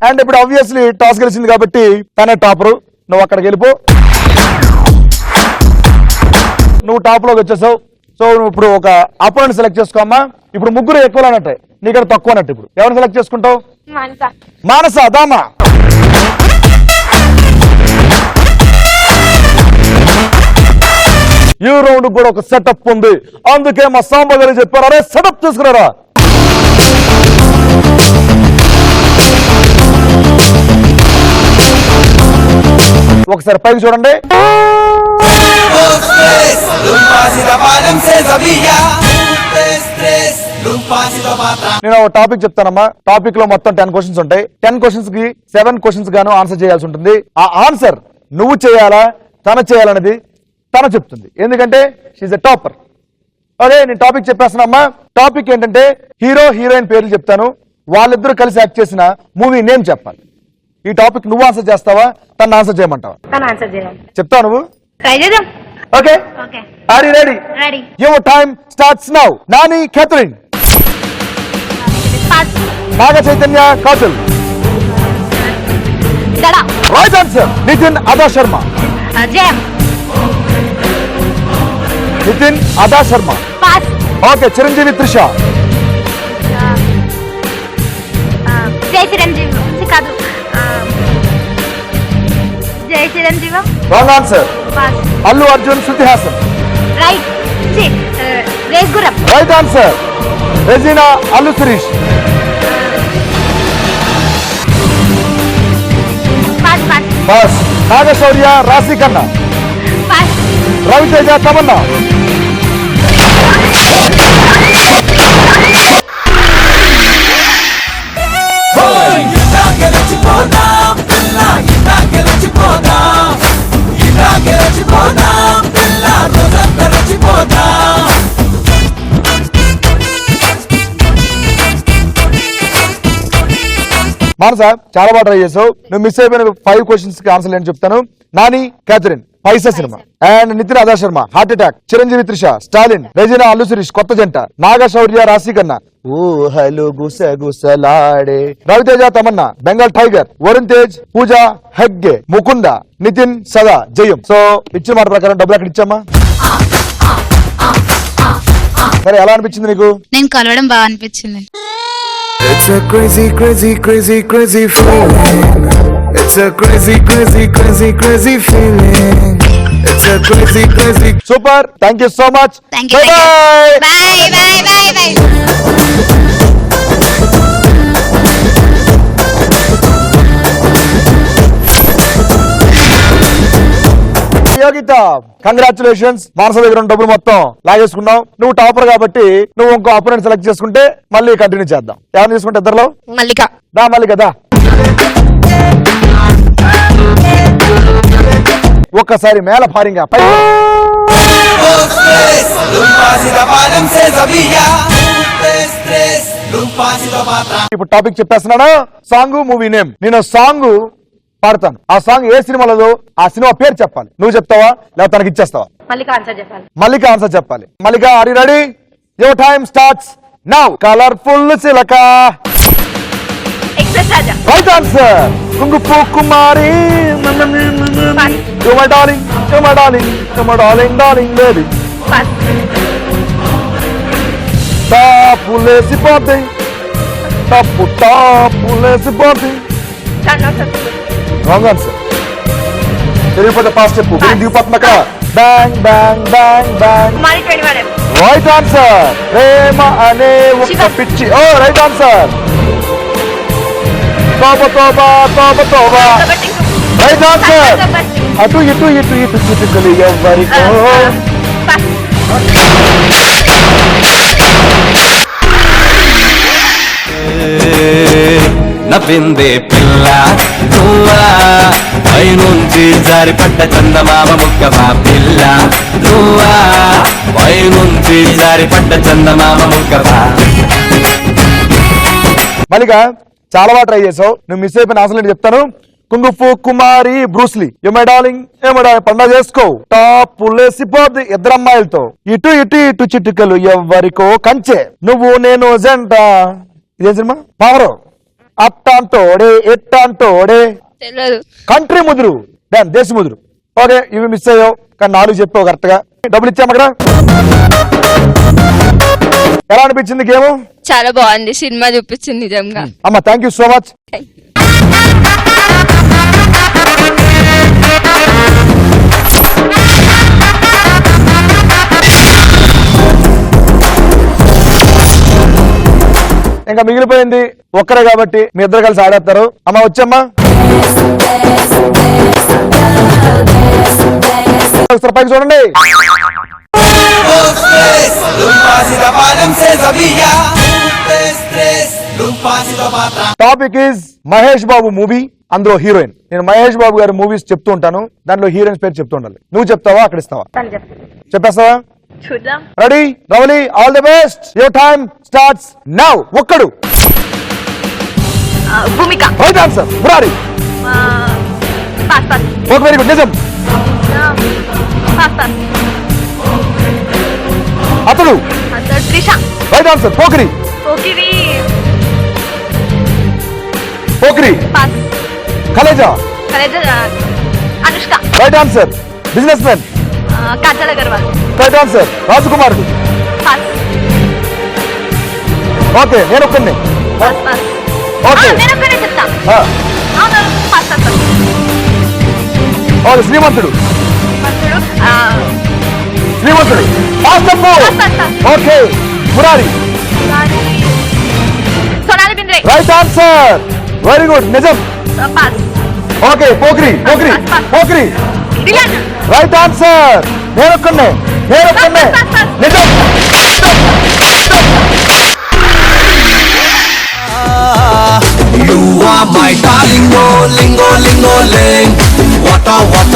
అండ్ ఇప్పుడు ఆబ్వియస్లీ టాస్ గెలిచింది కాబట్టి తనే టాపరు. నువ్వు అక్కడికి వెళ్ళిపో. నువ్వు టాప్ లోకి వచ్చేసావు. సో నువ్వు ఇప్పుడు ఒక అపోనెంట్ సెలెక్ట్ చేసుకోమ్మా. ఇప్పుడు ముగ్గురు ఎక్కువ అన్నట్టే, నీకు తక్కువ అన్నట్టు. ఇప్పుడు ఎవరిని సెలెక్ట్ చేసుకుంటావు? మానస, దామా. ఈ రౌండ్ కూడా ఒక సెటప్ ఉంది, అందుకే మా సాంబ గారు చెప్పారు, అరే సెటప్ తీసుకురారా. ఒకసారి పైకి చూడండి. నేను ఒక టాపిక్ చెప్తానమ్మా. టాపిక్ లో మొత్తం 10 క్వశ్చన్స్ ఉంటాయి. 10 క్వశ్చన్స్ కి 7 క్వశ్చన్స్ గాను ఆన్సర్ చేయాల్సి ఉంటుంది. ఆ ఆన్సర్ నువ్వు చేయాలా తన చేయాలనేది తన చెప్తుంది, ఎందుకంటే షీఈ్ ఎ టాపర్. అదే నేను టాపిక్ చెప్పేస్తున్నామ్మా. టాపిక్ ఏంటంటే హీరో హీరోయిన్ పేర్లు చెప్తాను, వాళ్ళిద్దరూ కలిసి యాక్ట్ చేసిన మూవీ నేమ్ చెప్పాలి. ఈ టాపిక్ నువ్వు ఆన్సర్ చేస్తావా తను ఆన్సర్ చేయమంటావా? చెప్తావు నువ్వు? Okay, are you ready? Your time starts now. Nani, Catherine. Naga Chaitanya, Kajal. Right answer. Nithin, Adah Sharma. Nithin, Adah Sharma. Okay, Chiranjeevi, Trisha. Wrong answer. Allu Arjun, Shruti Haasan. Right answer. Regina, Allu Sirish. బస్. నాగశౌర్య, రాశి ఖన్నా. రవితేజ, తమన్నా. మానస, చాలా బాగా ట్రై చేసావు. నువ్వు మిస్ అయిపోయిన 5 క్వశ్చన్స్ కి ఆన్సర్ ఏంటి చెప్తాను. Nani, Catherine, Paisa cinema. And Nithin, Adah Sharma, heart attack. Chiranjeevi, Trisha, Stalin. Regina, Allu Sirish, Kotha Janta. Naga Shaurya, Raashi Khanna, Oohalu Gusagusalade. Ravi Teja, Tamannaah, Bengal tiger. Varun Tej, Pooja Hegde. Mukunda. Nithin, Sada, Jayam. So ఇచ్చిన మాట ప్రకారం డబ్బులు అక్కడ ఇచ్చామా? సరే, ఎలా అనిపించింది నీకు? నేను కలవడం బాగా అనిపించింది. It's a crazy, crazy, crazy, crazy feeling. It's a crazy, crazy, crazy, crazy feeling. It's a crazy, crazy. Super. Thank you so much. Thank you. Bye bye. Bye. Yogita, congratulations. Manasa దగ్గర ఉన్న డబ్బులు మొత్తం లాగేసుకున్నావు. నువ్వు టాపర్ కాబట్టి నువ్వు ఇంకో అపోనెంట్ సెలెక్ట్ చేసుకుంటే మళ్ళీ కంటిన్యూ చేద్దాం. ఎవరు తీసుకుంటే ఇద్దరులో? మల్లిక. దా మల్లిక దా. ఒక్కసారి మేళ భారీగా పై. ఇప్పుడు టాపిక్ చెప్పేస్తున్నాను. Song, movie name. నేను సాంగ్ పాడతాను. ఆ సాంగ్ ఏ సినిమాలో ఆ సినిమా పేరు చెప్పాలి. నువ్వు చెప్తావా లేదా తనకి ఇచ్చేస్తావా? మల్లిక ఆన్సర్ చెప్పాలి. మల్లిక ఆన్సర్ చెప్పాలి. Mallika, are you ready? Your time starts now. Colourful చిలక. Right answer. కుంగుపు కుమారి. Your darling, your darling, your darling, darling baby. టాపులేసిపోతే, టాపులేసిపోతే. Wrong answer. తెలియకపోతే ఫాస్ట్ చెప్పు. దిగిపోతున్నా కదా. Bang bang bang bang. Right answer. ప్రేమ అనే ఒక పిచ్చి. Oh right answer. తోబ తోబ తోబ తోబ. Right answer. అటు ఇటు ఇటు ఇటు చిటుకలు ఎవ్వరికో. నవ్విందే పిల్ల నువ్వా, పైనుంచి జారిపడ్డ చందమామ ముక్కవా పిల్ల నువ్వా, పైనుంచి జారిపడ్డ చందమామ ముక్కవా. మల్లిక, చాలా బాగా ట్రై చేసావు. నువ్వు మిస్ అయిపోయిన ఆన్సర్ చెప్తాను. కుంగుఫు కుమారి, బ్రూస్లీ. ఏమై డార్లింగ్, ఏమడా పండుగ చేసుకో. టాప్ లేసిపోద్ది ఇద్దరు అమ్మాయిలతో. ఇటు ఇటు ఇటు చిట్టుకలు ఎవ్వరికో కంచె. నువ్వు నేను జంట. ఇదే సినిమా. పవరు. అట్టాంటోడే ఎట్టాంటోడే. కంట్రీ ముదురు. దాని దేశ ముదురు. ఓకే, ఇవి మిస్ అయ్యావు కానీ 4 చెప్పావు కరెక్ట్ గా. డబ్బులు ఇచ్చాము అక్కడ. ఎలా అనిపించింది గేమ్? చాలా బాగుంది. సినిమా చూపించింది నిజంగా. అమ్మా థ్యాంక్ యూ సో మచ్. ఇంకా మిగిలిపోయింది ఒక్కరే కాబట్టి మీ ఇద్దరు కలిసి ఆడేస్తారు. అమ్మ వచ్చమ్మా. ఒకసారి పైకి చూడండి. Topic is Mahesh Babu movie, అందులో హీరోయిన్. నేను మహేష్ బాబు గారి మూవీస్ చెప్తూ ఉంటాను, దాంట్లో హీరోయిన్స్ పేరు చెప్తూ ఉండాలి. నువ్వు చెప్తావా అక్కడ ఇస్తావా? చెప్పేస్తావా? చూద్దాం. Ready Ravali, all the best. Your time starts now. Okkadu. Bhumika. Right answer. Murari. Pass pass. Okay, very good. Nijam. Pass pass. Athadu. Trisha. Right answer. Pokiri. Pokiri. Pokiri. Pass. Khaleja. Anushka. Right answer. Businessman. Kajal Agarwal. Right answer. Rajakumarudu. Pass. Okay, నేను ఒక్కడిని. Pass pass. ఓకే, నేను ఒక్కడే చెప్తా. Pass pass. Okay, Srimanthudu. Srimanthudu. Okay, Murari. Sonali Bendre. Right answer. Very good. Nijam. Pass. Okay, Pokiri. Pokiri. Pokiri. రియాన్. Right answer. నేను ఒక్కనే. నిజం. You are my darling, oh lingo lingo ling. What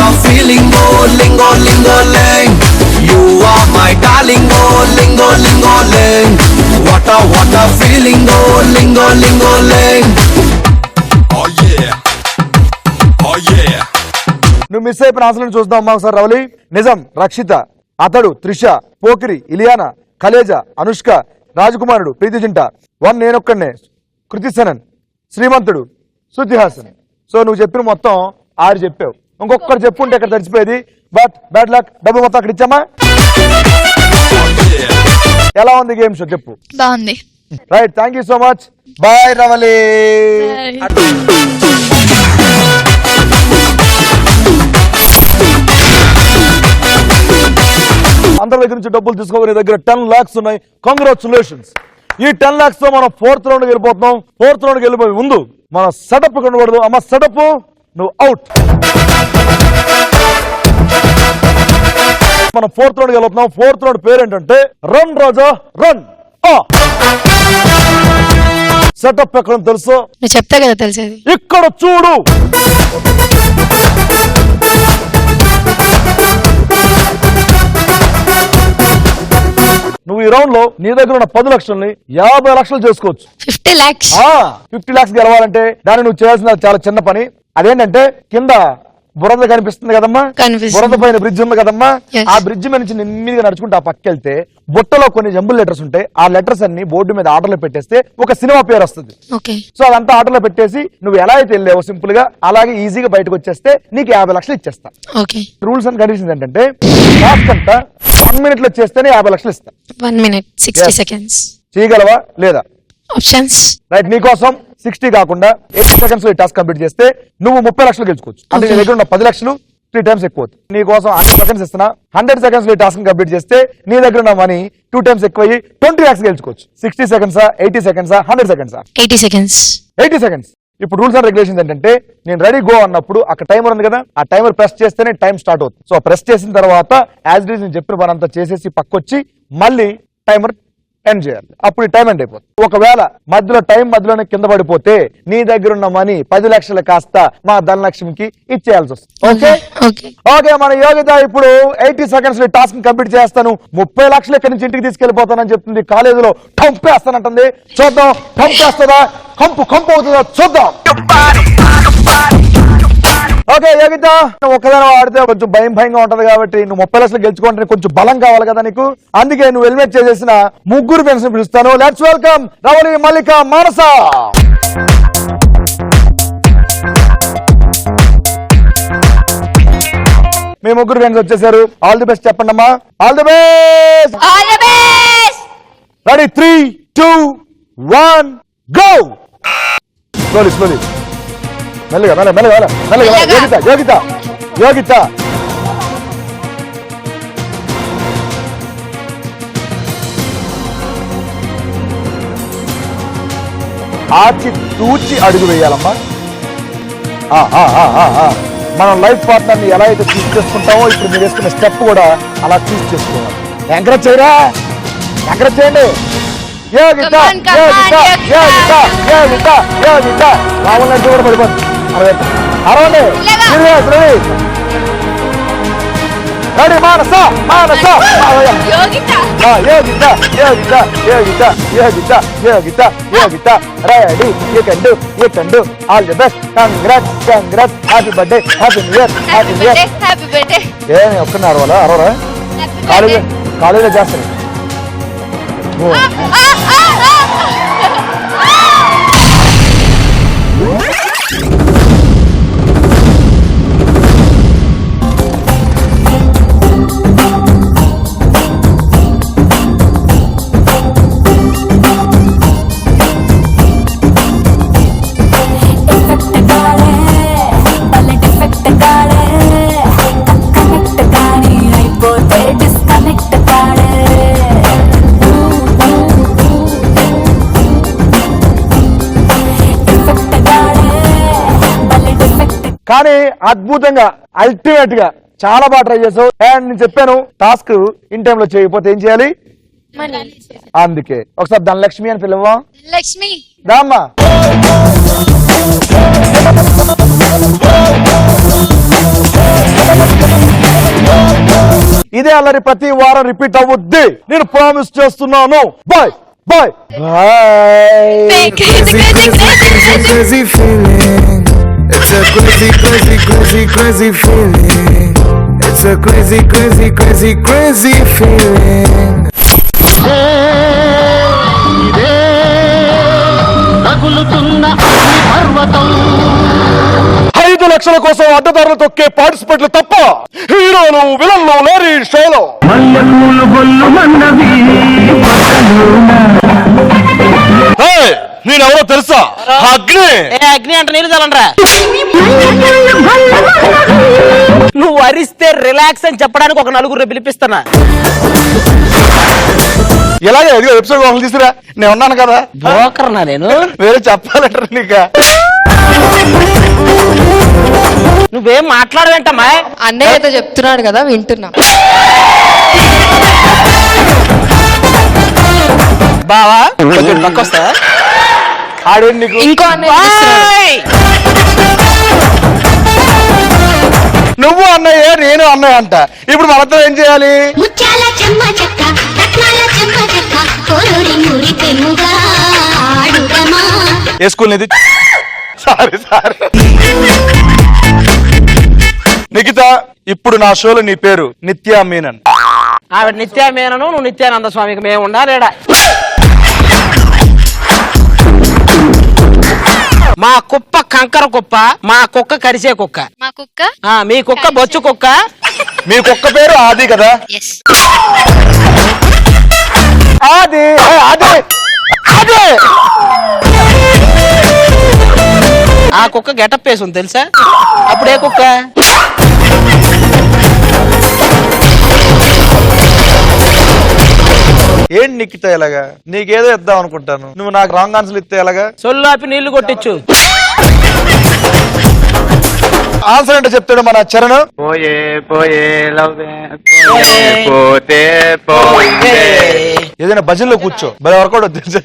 a feeling, oh lingo lingo ling. You are my darling, oh lingo lingo ling. What a feeling, oh lingo lingo ling. Oh yeah. Oh yeah. నువ్వు మిస్ అయిపోయిన ఆన్సర్లను చూద్దాం అమ్మా ఒకసారి రవలి. నిజం రక్షిత, అతడు త్రిష, పోకిరి ఇలియానా, కలేజా అనుష్క, రాజకుమారుడు ప్రీతి జింట, వన్ నేనొక్కనే, కృతి సనన్, శ్రీమంతుడు, శృతి హాసన్. సో నువ్వు చెప్పిన మొత్తం 6 చెప్పావు. ఇంకొకరు చెప్పుంటే ఇక్కడ తడిచిపోయేది. But bad luck. డబ్బు మొత్తం అక్కడ ఇచ్చామా? ఎలా ఉంది గేమ్ షో చెప్పు. బాగుంది. Right, thank you so much. Bye Ravali. అందరి దగ్గర నుంచి డబ్బులు తీసుకోవాలి. దగ్గర 10 lakhs ఉన్నాయి. కంగ్రాచులేషన్స్. ఈ 10 lakhs తో మనం 4th రౌండ్కి వెళ్ళిపోతున్నాం. 4th రౌండ్కి వెళ్ళిపోయి ముందు మన సెటప్ కనబడదు. అమ్మ సెటప్, నువ్వు అవుట్. మనం 4th రౌండ్కి వెళ్ళిపోతున్నాం. 4th రౌండ్ పేరు ఏంటంటే రన్ రాజా రన్. సెటప్ ఎక్కడ తెలుసు? నువ్వు చెప్తా కదా తెలిసేది. ఇక్కడ చూడు. నువ్వు ఈ రౌండ్ లో నీ దగ్గర ఉన్న 10 లక్షల్ని 50 లక్షలు చేసుకోవచ్చు. 50 lakhs. 50 lakhs గెలవాలంటే దాన్ని నువ్వు చేయాల్సిన చాలా చిన్న పని. అదేంటంటే కింద బురద కనిపిస్తుంది కదమ్మా, బురద పైన బ్రిడ్జ్ ఉంది కదమ్మా, ఆ బ్రిడ్జ్ మీద నుంచి నెమ్మదిగా నడుచుకుంటూ ఆ పక్క వెళ్తే బుట్టలో కొన్ని జంబుల్ లెటర్స్ ఉంటాయి. ఆ లెటర్స్ అన్ని బోర్డు మీద ఆర్డర్లో పెట్టేస్తే ఒక సినిమా పేరు వస్తుంది. సో అదంతా ఆర్డర్లో పెట్టేసి నువ్వు ఎలా అయితే వెళ్ళావో సింపుల్ గా అలాగే ఈజీగా బయటకు వచ్చేస్తే నీకు 50 లక్షలు ఇచ్చేస్తా. రూల్స్ అండ్ కండిషన్స్ ఏంటంటే లాస్ట్ అంతా 1 minute లో చేస్తేనే 50 లక్షలు ఇస్తా. 1 minute 60 seconds. చేయగలవా లేదా? ఆప్షన్స్. రైట్, నీకోసం 60 కాకుండా 80 seconds లో ఈ టాస్క్ కంప్లీట్ చేస్తే నువ్వు 30 లక్షలు గెలుచుకోవచ్చు. అంటే నీ దగ్గర ఉన్న 10 లక్షలు 3 times ఎక్కువ. నీకోసం 100 seconds ఇస్తున్నా. 100 seconds లో ఈ టాస్క్ కంప్లీట్ చేస్తే నీ దగ్గర ఉన్న మనీ 2 times ఎక్కువ 20 lakhs గెలుచుకోవచ్చు. 60 seconds 80 seconds 100 seconds 80 seconds. 80 seconds. ఇప్పుడు రూల్స్ అండ్ రెగ్యులేషన్స్ ఏంటంటే నేను రెడీ గో అన్నప్పుడు అక్కడ టైమర్ ఉంది కదా, ఆ టైమర్ ప్రెస్ చేస్తేనే టైం స్టార్ట్ అవుతుంది. సో ప్రెస్ చేసిన తర్వాత యాజ్ ఇట్ ఈస్ నేను చెప్పిన పని అంతా చేసేసి పక్కొచ్చి మళ్ళీ టైమర్ ఎండ్ చేయాలి. అప్పుడు టైం ఎండ్ అయిపోతుంది. ఒకవేళ మధ్యలోనే కింద పడిపోతే నీ దగ్గర ఉన్న మనీ 10 లక్షలు కాస్త మా ధనలక్ష్మికి ఇచ్చేయాల్సి వస్తుంది. ఓకే, మన యోగిత ఇప్పుడు 80 seconds లో టాస్క్ కంప్లీట్ చేస్తాను. 30 లక్షలు ఇక్కడి నుంచి ఇంటికి తీసుకెళ్లిపోతానని చెప్తుంది. కాలేజీలో కంపేస్తానంటుంది. చూద్దాం కంపేస్తుందా, కంపు అవుతుందా చూద్దాం. ఓకే యోగిత, నువ్వు ఒక్కదాని ఆడితే కొంచెం భయంగా ఉంటది కాబట్టి నువ్వు 30 లక్షలు గెలుచుకుంటే కొంచెం బలం కావాలి కదా నీకు. అందుకే నువ్వు ఎలిమినేట్ చేసేసిన 3 ఫ్రెండ్స్ ని పిలుస్తాను. Let's welcome Ravali, Mallika, Manasa. Me 3 friends వచ్చేసారు. ఆల్ ది బెస్ట్ చెప్పండి అమ్మా. All the best. Ready 3, 2, 1 go. Slowly మెల్లగా. యోగిత ఆచి తూచి అడుగు వేయాలమ్మా. మనం లైఫ్ పార్ట్నర్ ని ఎలా అయితే చూస్ చేసుకుంటామో ఇప్పుడు మీరు వేసుకున్న స్టెప్ కూడా అలా చూస్ చేసుకోవాలి. ఎంకరేజ్ చేయరా, ఎంకరేజ్ చేయండి. యోగిత యోగిత యోగిత యోగిత యోగిత రాముల నడ్డు కూడా పడిపోతుంది. అరవండి. Ready Manasa Manasa Yogita Yogita Yogita Yogita Yogita Yogita ready. You can do all the best. Congrats congrats. Happy birthday, happy new year, happy new year. Happy birthday. ఏమి ఒక్కన్నారు వాళ్ళ అరవరా? కాలేజీలో చేస్తారు. కానీ అద్భుతంగా అల్టిమేట్ గా చాలా బాగా ట్రై చేసావు. అండ్ నేను చెప్పాను టాస్క్ ఇన్ టైమ్ లో చేయకపోతే ఏం చేయాలి, అందుకే ఒకసారి ధనలక్ష్మి అని పిలవా. లక్ష్మి దామ్మా. ఇదే అల్లరి ప్రతి వారం రిపీట్ అవుద్ది, నేను ప్రామిస్ చేస్తున్నాను. Bye bye bye. Crazy feeling. It's a crazy, crazy, crazy, crazy feeling. It's a crazy, crazy, crazy, crazy feeling. 5 లక్షల కోసం అడ్డదారులు తొక్కే పార్టిసిపేట్లు తప్ప హీరోలు విలన్లు లేరు ఈ షోలో. నేనెవరో తెలుసా? అగ్ని. అగ్ని అంటే నీళ్ళు చల్లండ్రా. నువ్వు అరిస్తే రిలాక్స్ అని చెప్పడానికి ఒక నలుగురు పిలిపిస్తున్నా. ఎలాగే ఎపిసోడ్ ఒకరు తీసుకురా, నేను ఉన్నాను కదా. బ్రోకర్నా నేను? వేరే చెప్పాలంటారు నీక. నువ్వేం మాట్లాడవేంటమ్మా? అన్నయ్య ఏదో చెప్తున్నాడు కదా వింటున్నా. బావా కొంచెం పక్కొస్తా. ఆడేంటి నీకు? ఇంకో అన్నయ్య నువ్వు అన్నయ్య నేను అన్నయ్య అంట. ఇప్పుడు మనతో ఏం చేయాలి? ముత్యాల చెమ్మ చెక్క రత్నాల చెమ్మ చెక్క కోరూరి మురి పెనుగా ఆడుదమా. ఏ స్కూల్ ఇది? Sorry sorry. నిఖిత, ఇప్పుడు నా షోలో నీ పేరు నిత్యా మీనన్. ఆవిడ నిత్యా మీనను, నువ్వు నిత్యానంద స్వామికి మేము ఉండాలేడా? మా కుప్ప కంకర కుప్ప, మా కుక్క కరిసే కుక్క. మా కుక్క మీ కుక్క బొచ్చు కుక్క. మీ కుక్క పేరు ఆది కదా? ఆది ఆది ఆది. ఆ కుక్క గెటప్ వేసుంది తెలుసా? అప్పుడే కుక్క. ఏంటి నిఖిత ఎలాగా? నీకేదో ఇద్దాం అనుకుంటాను, నువ్వు నాకు రాంగ్ ఆన్సర్ ఇస్తే ఎలాగా? సొల్లాపి నీళ్లు కొట్టించు. ఆన్సర్ అంటే చెప్తాడు మన చరణ్. పోయే పోయే పోతే పోయే. ఏదైనా భజనలో కూర్చో, భలే వర్కౌట్ అవుతుంది.